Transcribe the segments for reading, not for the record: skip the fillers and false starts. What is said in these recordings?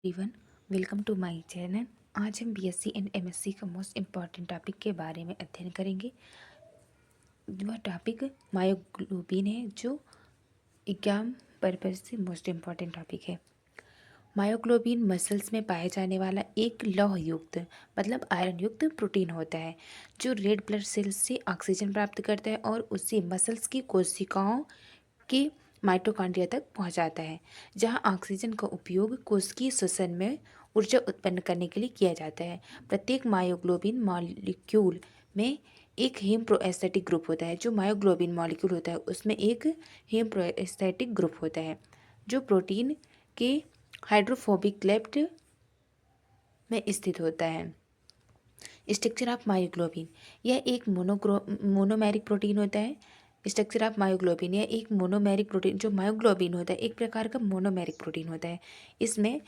Everyone, welcome to my channel. आज हम BSc and MSc का मोस्ट इम्पॉर्टेंट टॉपिक के बारे में अध्ययन करेंगे। वह टॉपिक मायोग्लोबिन है, जो एग्जाम पर्पज से मोस्ट इम्पॉर्टेंट टॉपिक है। मायोग्लोबिन मसल्स में पाया जाने वाला एक लौह युक्त मतलब आयरन युक्त प्रोटीन होता है, जो रेड ब्लड सेल्स से ऑक्सीजन प्राप्त करता है और उससे मसल्स की कोशिकाओं के माइटोकॉन्ड्रिया तक पहुंचाता है, जहां ऑक्सीजन का उपयोग कोशिकीय श्वसन में ऊर्जा उत्पन्न करने के लिए किया जाता है। प्रत्येक मायोग्लोबिन मॉलिक्यूल में एक हेम प्रोएस्थेटिक ग्रुप होता है। जो मायोग्लोबिन मॉलिक्यूल होता है उसमें एक हेम प्रोएस्थेटिक ग्रुप होता है, जो प्रोटीन के हाइड्रोफोबिक लेफ्ट में स्थित होता है। स्ट्रक्चर ऑफ मायोग्लोबिन, यह एक मोनोमेरिक प्रोटीन होता है। स्ट्रक्चर ऑफ मायोग्लोबिन, यह एक मोनोमेरिक प्रोटीन, जो मायोग्लोबिन होता है एक प्रकार का मोनोमेरिक प्रोटीन होता है। इसमें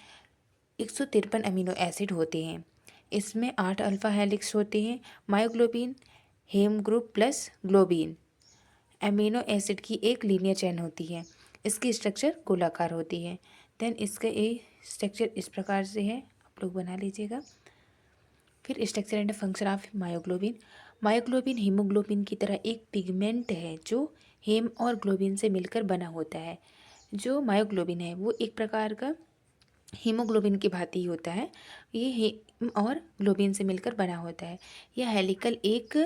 153 अमीनो एसिड होते हैं। इसमें 8 अल्फा हेलिक्स होते हैं। Myoglobin haem group plus globin amino acid की एक लीनियर चेन होती है। इसकी स्ट्रक्चर गोलाकार होती है। देन इसका स्ट्रक्चर इस प्रकार से है, आप लोग बना लीजिएगा। फिर structure and function of myoglobin. Myoglobin haemoglobin की तरह एक पिगमेंट है, जो हेम और ग्लोबिन से मिलकर बना होता है। जो मायोग्लोबिन है वो एक प्रकार का हीमोग्लोबिन की भांति होता है। ये हेम और ग्लोबिन से मिलकर बना होता है। यह हेलिकल एक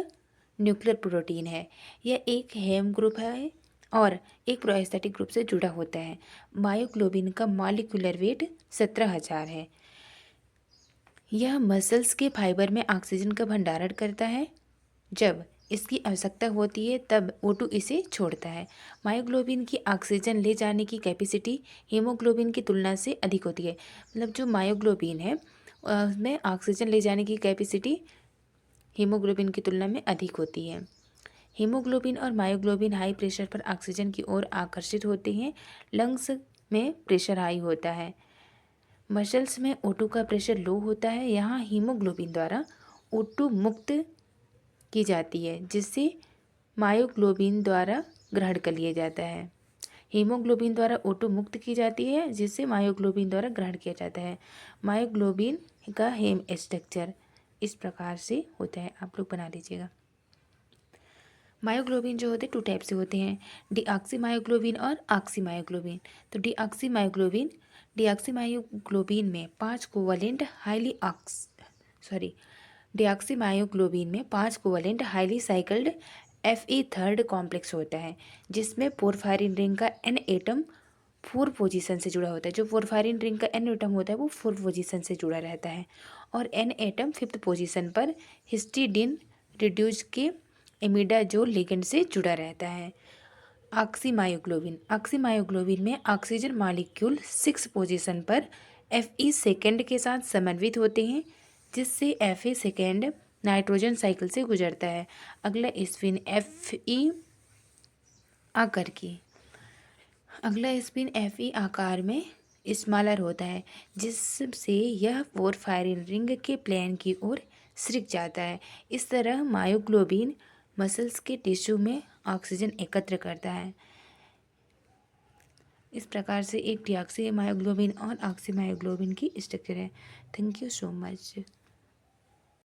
न्यूक्लियर प्रोटीन है। यह एक हेम ग्रुप है और एक प्रोस्थेटिक ग्रुप से जुड़ा होता है। मायोग्लोबिन का मॉलिक्यूलर वेट 17,000 है। यह मसल्स के फाइबर में ऑक्सीजन का भंडारण करता है। जब इसकी आवश्यकता होती है तब O2 इसे छोड़ता है। मायोग्लोबिन की ऑक्सीजन ले जाने की कैपेसिटी हीमोग्लोबिन की तुलना से अधिक होती है। मतलब जो मायोग्लोबिन है उसमें ऑक्सीजन ले जाने की कैपेसिटी हीमोग्लोबिन की तुलना में अधिक होती है। हीमोग्लोबिन और मायोग्लोबिन हाई प्रेशर पर ऑक्सीजन की ओर आकर्षित होते हैं। लंग्स में प्रेशर हाई होता है। मसल्स में O2 का प्रेशर लो होता है। यहाँ हीमोग्लोबिन द्वारा O2 मुक्त की जाती है, जिससे मायोग्लोबिन द्वारा ग्रहण कर लिया जाता है। हीमोग्लोबिन द्वारा O2 मुक्त की जाती है, जिससे मायोग्लोबिन द्वारा ग्रहण किया जाता है। मायोग्लोबिन का हेम स्ट्रक्चर इस प्रकार से होता है, आप लोग बना लीजिएगा। मायोग्लोबिन जो होते हैं 2 टाइप से होते हैं, डीऑक्सी मायोग्लोबिन और ऑक्सी मायोग्लोबिन। तो डीऑक्सी मायोग्लोबिन में 5 covalent highly cycled Fe third complex होता है, जिसमें पोरफायरिन रिंग का N एटम 4 पोजीशन से जुड़ा होता है। जो पोरफायरिन रिंग का N एटम होता है वो 4 पोजीशन से जुड़ा रहता है और N एटम 5th पोजीशन पर हिस्टिडीन रिड्यूस के इमिडाजोल लिगेंड से जुड़ा रहता है। ऑक्सीमायोग्लोबिन में ऑक्सीजन मॉलिक्यूल 6 पोजीशन पर Fe सेकेंड के साथ समन्वित होते हैं, जिससे Fa सेकेंड नाइट्रोजन साइकिल से गुजरता है। अगला स्पिन Fe आकार में स्मॉलर होता है, जिससे यह पोरफायरिन रिंग के प्लेन की ओर सिरक जाता है। इस तरह मायोग्लोबिन मसल्स के टिश्यू में ऑक्सीजन एकत्र करता है। इस प्रकार से एक डीऑक्सी मायोग्लोबिन और ऑक्सी मायोग्लोबिन की स्ट्रक्चर है। Thank you so much.